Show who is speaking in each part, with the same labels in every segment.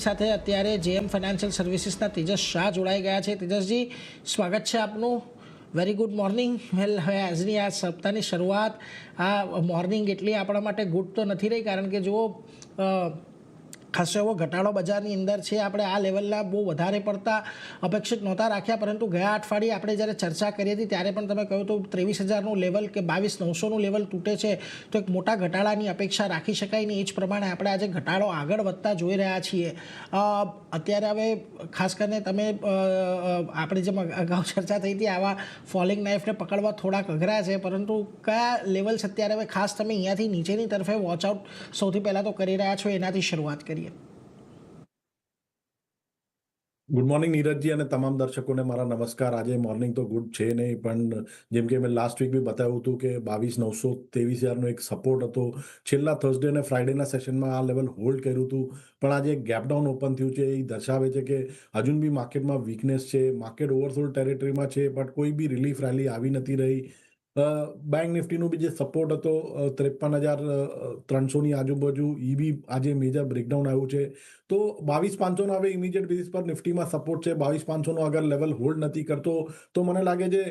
Speaker 1: સાથે અત્યારે JM financial સર્વિસીસના Tejas Shah જોડાઈ ગયા છે। તેજસજી, સ્વાગત છે આપનું। Very good morning. વેલ, હવે આજની આ સપ્તાહની શરૂઆત આ મોર્નિંગ એટલી આપણા માટે ગુડ તો નથી રહી, કારણ કે જુઓ ખાસો એવો ઘટાડો બજારની અંદર છે। આપણે આ લેવલના બહુ વધારે પડતા અપેક્ષિત નહોતા રાખ્યા, પરંતુ ગયા અઠવાડિયે આપણે જ્યારે ચર્ચા કરી હતી ત્યારે પણ તમે કહ્યું તો 23,000નું લેવલ કે 22,900નું લેવલ તૂટે છે તો એક મોટા ઘટાડાની અપેક્ષા રાખી શકાય નહીં। એ જ પ્રમાણે આપણે આજે ઘટાડો આગળ વધતા જોઈ રહ્યા છીએ। અત્યારે હવે ખાસ કરીને તમે આપણે જેમ અગાઉ ચર્ચા થઈ હતી, આવા ફોલિંગ નાઇફને પકડવા થોડાક અઘરા છે, પરંતુ કયા લેવલ્સ અત્યારે હવે ખાસ તમે અહીંયાથી નીચેની તરફે વોચઆઉટ સૌથી પહેલાં તો કરી રહ્યા છો, એનાથી શરૂઆત કરીએ।
Speaker 2: ગુડ મોર્નિંગ નીરજજી અને તમામ દર્શકોને મારા નમસ્કાર। આજે મોર્નિંગ તો ગુડ છે નહીં, પણ જેમ કે મેં લાસ્ટ વીક બી બતાવ્યું હતું કે 22,900 23,000નો એક સપોર્ટ હતો। છેલ્લા થર્સડે અને ફ્રાઇડેના સેશનમાં આ લેવલ હોલ્ડ કર્યું હતું, પણ આજે એક ગેપડાઉન ઓપન થયું છે। એ દર્શાવે છે કે હજુ બી માર્કેટમાં વીકનેસ છે, માર્કેટ ઓવરસોલ્ડ ટેરેટરીમાં છે, બટ કોઈ બી રિલીફ રેલી આવી નથી રહી। બેંક નિફ્ટીનું બી જે સપોર્ટ હતો 53,300ની આજુબાજુ, એ બી આજે મેજર બ્રેકડાઉન આવ્યું છે। તો 22,500નો હવે ઇમિડિયેટ બેસિસ પર નિફ્ટીમાં સપોર્ટ છે। 22,500નો અગર લેવલ હોલ્ડ નથી કરતો તો મને લાગે છે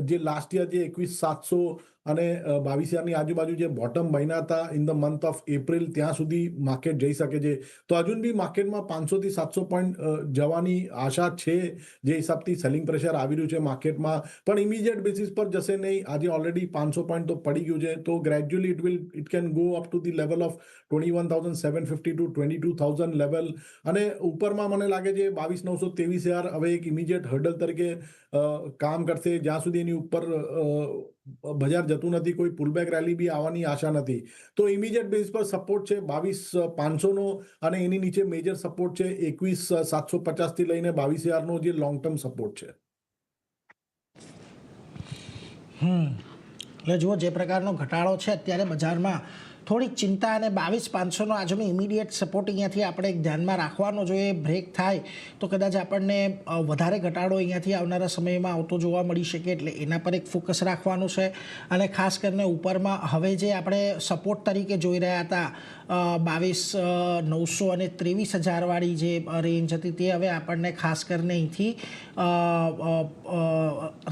Speaker 2: જે લાસ્ટ યર જે 21,700 અને 22,000ની આજુબાજુ જે બોટમ બન્યા હતા in the month of April, ત્યાં સુધી માર્કેટ જઈ શકે છે। તો હજુ બી માર્કેટમાં 500 થી 700 પોઈન્ટ જવાની આશા છે, જે હિસાબથી સેલિંગ પ્રેશર આવી રહ્યું છે માર્કેટમાં, પણ ઇમિડિયેટ બેસિસ પર જશે નહીં। આજે ઓલરેડી 500 પોઈન્ટ તો પડી ગયું છે, તો gradually it can go up to the level of 21,750 to 22,000 level. અને ઉપરમાં મને લાગે છે 22,900 23,000 હવે એક ઇમિડિયેટ હર્ડલ તરીકે કામ કરશે, જ્યાં સુધી એની ઉપર બજાર જતું નથી। કોઈ પુલબેક રેલી બી આવવાની આશા નથી। તો ઇમિડિયેટ બેઝ પર સપોર્ટ છે 22,500નો, અને એની નીચે મેજર સપોર્ટ છે 21,750 થી લઈને 22,000નો જે લોંગ ટર્મ સપોર્ટ છે।
Speaker 1: એટલે જુઓ જે પ્રકારનો ઘટાડો છે અત્યારે બજારમાં, થોડીક ચિંતા, અને 22,500નો આજનો ઇમિડિયેટ સપોર્ટ અહીંયાથી આપણે ધ્યાનમાં રાખવાનો। જો એ બ્રેક થાય તો કદાચ આપણને વધારે ઘટાડો અહીંયાથી આવનારા સમયમાં આવતો જોવા મળી શકે, એટલે એના પર એક ફોકસ રાખવાનું છે। અને ખાસ કરીને ઉપરમાં હવે જે આપણે સપોર્ટ તરીકે જોઈ રહ્યા હતા 22,900 અને 23,000વાળી જે રેન્જ હતી, તે હવે આપણને ખાસ કરીને અહીંથી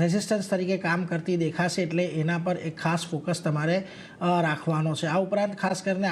Speaker 1: રેઝિસ્ટન્સ તરીકે કામ કરતી દેખાશે, એટલે એના પર એક ખાસ ફોકસ તમારે રાખવાનો છે। આ ઉપરાંત ખાસ કરીને